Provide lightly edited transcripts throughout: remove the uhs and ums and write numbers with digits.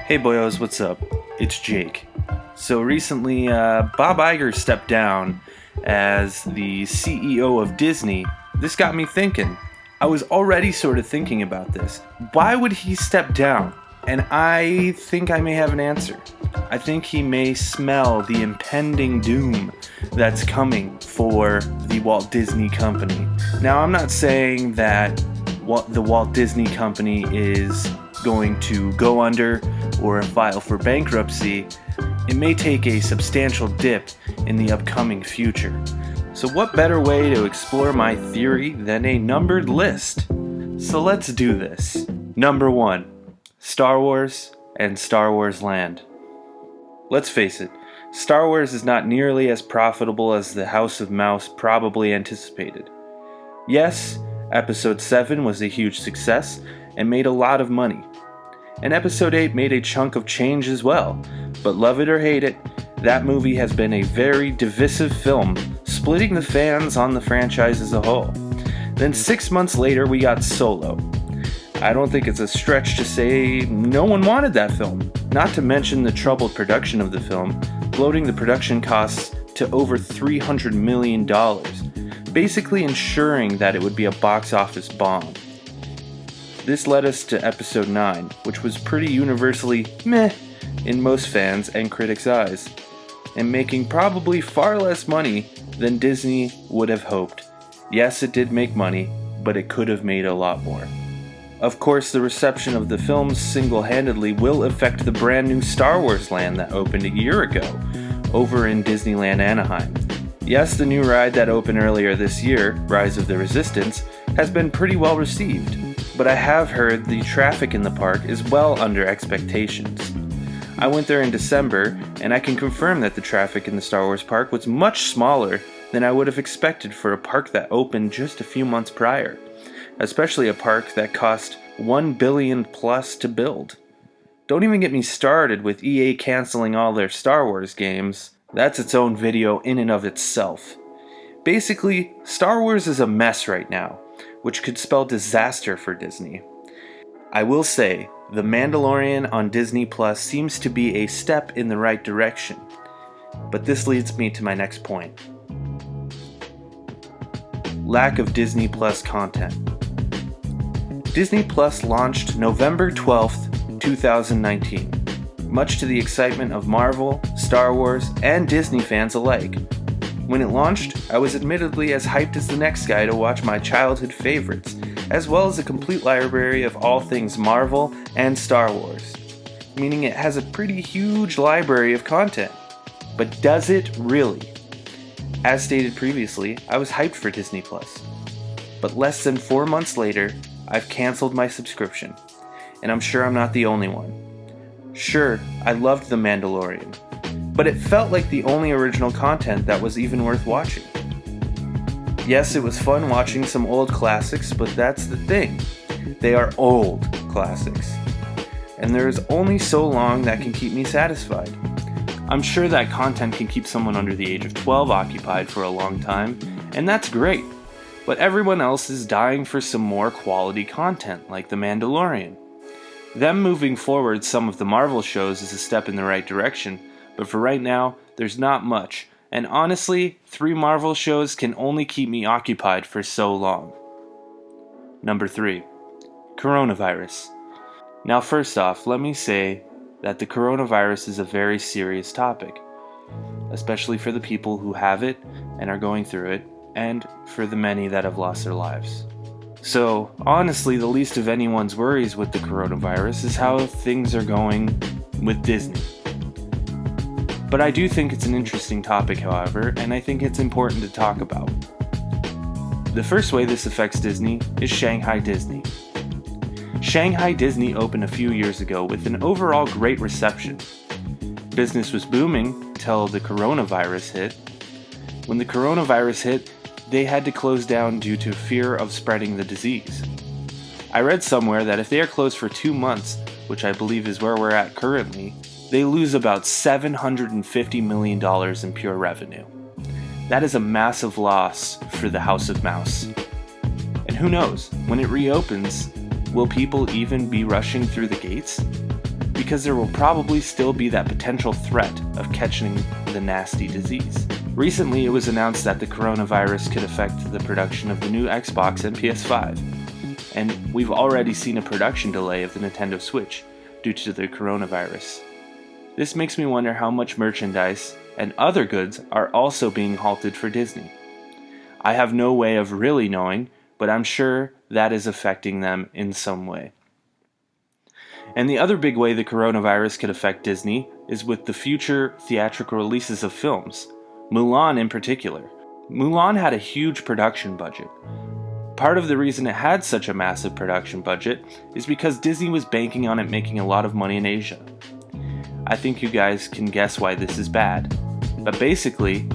Hey boyos, what's up? It's Jake. So recently, Bob Iger stepped down as the CEO of Disney. This got me thinking. I was already sort of thinking about this. Why would he step down? And I think I may have an answer. I think he may smell the impending doom that's coming for the Walt Disney Company. Now, I'm not saying that the Walt Disney Company is going to go under or file for bankruptcy. It may take a substantial dip in the upcoming future. So what better way to explore my theory than a numbered list? So let's do this. Number 1, Star Wars and Star Wars Land. Let's face it, Star Wars is not nearly as profitable as the House of Mouse probably anticipated. Yes, Episode 7 was a huge success and made a lot of money. And Episode 8 made a chunk of change as well, but love it or hate it, that movie has been a very divisive film, splitting the fans on the franchise as a whole. Then 6 months later, we got Solo. I don't think it's a stretch to say no one wanted that film, not to mention the troubled production of the film, bloating the production costs to over $300 million, basically ensuring that it would be a box office bomb. This led us to Episode 9, which was pretty universally meh in most fans' and critics' eyes, and making probably far less money than Disney would have hoped. Yes, it did make money, but it could have made a lot more. Of course, the reception of the films single-handedly will affect the brand new Star Wars Land that opened a year ago over in Disneyland Anaheim. Yes, the new ride that opened earlier this year, Rise of the Resistance, has been pretty well received, but I have heard the traffic in the park is well under expectations. I went there in December, and I can confirm that the traffic in the Star Wars park was much smaller than I would have expected for a park that opened just a few months prior, especially a park that cost $1 billion plus to build. Don't even get me started with EA canceling all their Star Wars games. That's its own video in and of itself. Basically, Star Wars is a mess right now, which could spell disaster for Disney. I will say, The Mandalorian on Disney Plus seems to be a step in the right direction. But this leads me to my next point. Lack of Disney Plus content. Disney Plus launched November 12th, 2019, much to the excitement of Marvel, Star Wars, and Disney fans alike. When it launched, I was admittedly as hyped as the next guy to watch my childhood favorites, as well as a complete library of all things Marvel and Star Wars, meaning it has a pretty huge library of content. But does it really? As stated previously, I was hyped for Disney Plus. But less than 4 months later, I've canceled my subscription, and I'm sure I'm not the only one. Sure, I loved The Mandalorian, but it felt like the only original content that was even worth watching. Yes, it was fun watching some old classics, but that's the thing. They are old classics. And there is only so long that can keep me satisfied. I'm sure that content can keep someone under the age of 12 occupied for a long time, and that's great. But everyone else is dying for some more quality content, like The Mandalorian. Them moving forward some of the Marvel shows is a step in the right direction, but for right now, there's not much. And honestly, 3 Marvel shows can only keep me occupied for so long. Number 3, CoronaVirus. Now first off, let me say that the coronavirus is a very serious topic, especially for the people who have it and are going through it, and for the many that have lost their lives. So, honestly, the least of anyone's worries with the coronavirus is how things are going with Disney. But I do think it's an interesting topic, however, and I think it's important to talk about. The first way this affects Disney is Shanghai Disney. Shanghai Disney opened a few years ago with an overall great reception. Business was booming till the coronavirus hit. When the coronavirus hit, they had to close down due to fear of spreading the disease. I read somewhere that if they are closed for 2 months, which I believe is where we're at currently, they lose about $750 million in pure revenue. That is a massive loss for the House of Mouse. And who knows, when it reopens, will people even be rushing through the gates? because there will probably still be that potential threat of catching the nasty disease. Recently, it was announced that the coronavirus could affect the production of the new Xbox and PS5, and we've already seen a production delay of the Nintendo Switch due to the coronavirus. This makes me wonder how much merchandise and other goods are also being halted for Disney. I have no way of really knowing, but I'm sure that is affecting them in some way. And the other big way the coronavirus could affect Disney is with the future theatrical releases of films, Mulan in particular. Mulan had a huge production budget. Part of the reason it had such a massive production budget is because Disney was banking on it making a lot of money in Asia. I think you guys can guess why this is bad. But basically,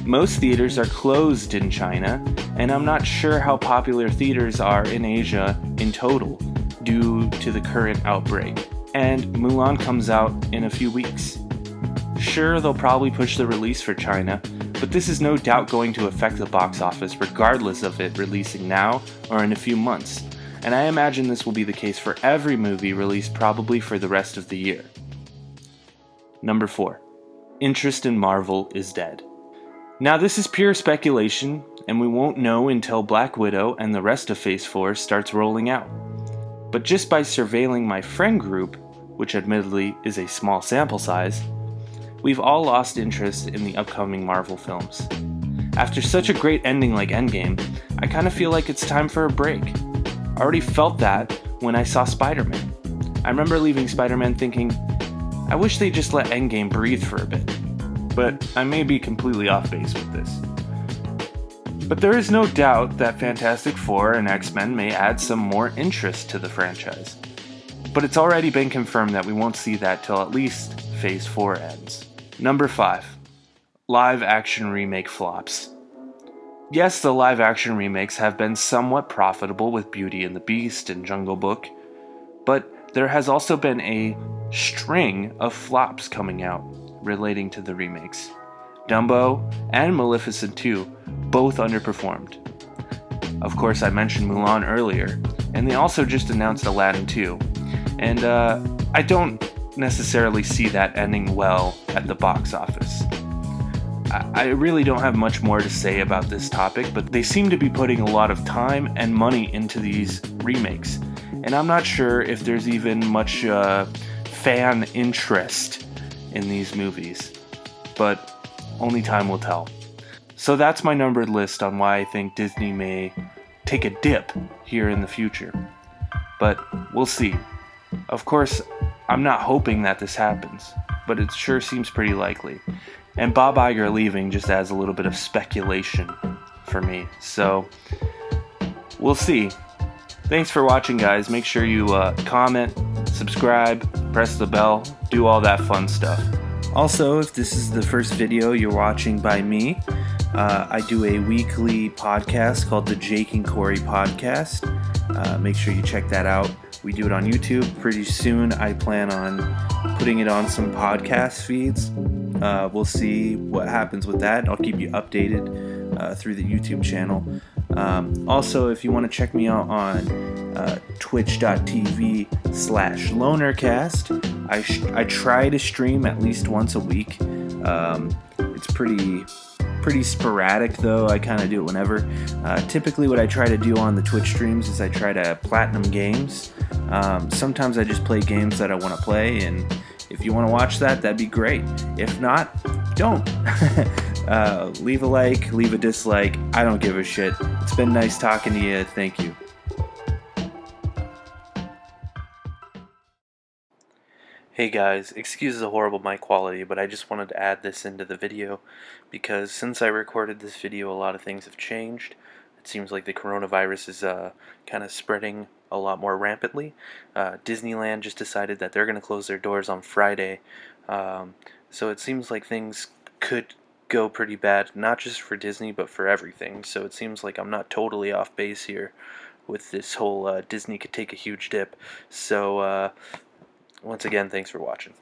most theaters are closed in China, and I'm not sure how popular theaters are in Asia in total due to the current outbreak. And Mulan comes out in a few weeks. Sure, they'll probably push the release for China, but this is no doubt going to affect the box office regardless of it releasing now or in a few months. And I imagine this will be the case for every movie released probably for the rest of the year. Number 4. Interest in Marvel is dead. Now this is pure speculation, and we won't know until Black Widow and the rest of Phase 4 starts rolling out. But just by surveilling my friend group, which admittedly is a small sample size, we've all lost interest in the upcoming Marvel films. After such a great ending like Endgame, I kind of feel like it's time for a break. I already felt that when I saw Spider-Man. I remember leaving Spider-Man thinking, I wish they just let Endgame breathe for a bit. But I may be completely off base with this. But there is no doubt that Fantastic Four and X-Men may add some more interest to the franchise. But it's already been confirmed that we won't see that till at least Phase 4 ends. Number 5. Live-action remake flops. Yes, the live-action remakes have been somewhat profitable with Beauty and the Beast and Jungle Book, but there has also been a string of flops coming out relating to the remakes. Dumbo and Maleficent 2 both underperformed. Of course, I mentioned Mulan earlier, and they also just announced Aladdin 2, and I don't necessarily see that ending well at the box office. I really don't have much more to say about this topic, but they seem to be putting a lot of time and money into these remakes, and I'm not sure if there's even much fan interest in these movies, but only time will tell. So that's my numbered list on why I think Disney may take a dip here in the future. But we'll see. Of course, I'm not hoping that this happens, but it sure seems pretty likely. And Bob Iger leaving just adds a little bit of speculation for me. So we'll see. Thanks for watching, guys. Make sure you comment, subscribe, press the bell, do all that fun stuff. Also, if this is the first video you're watching by me, I do a weekly podcast called the Jake and Cory Podcast. Make sure you check that out. We do it on YouTube. Pretty soon, I plan on putting it on some podcast feeds. We'll see what happens with that. I'll keep you updated through the YouTube channel. Also, if you want to check me out on twitch.tv/Lonercast, I try to stream at least once a week. It's pretty sporadic, though. I kind of do it whenever. Typically, what I try to do on the Twitch streams is I try to platinum games. Sometimes I just play games that I want to play, and if you want to watch that, that'd be great. If not, don't. Leave a like, leave a dislike. I don't give a shit. It's been nice talking to you. Thank you. Hey guys, excuse the horrible mic quality, but I just wanted to add this into the video because since I recorded this video, a lot of things have changed. It seems like the coronavirus is kind of spreading a lot more rampantly. Disneyland just decided that they're going to close their doors on Friday, so it seems like things could go pretty bad, not just for Disney, but for everything. So it seems like I'm not totally off base here with this whole Disney could take a huge dip. So once again, thanks for watching.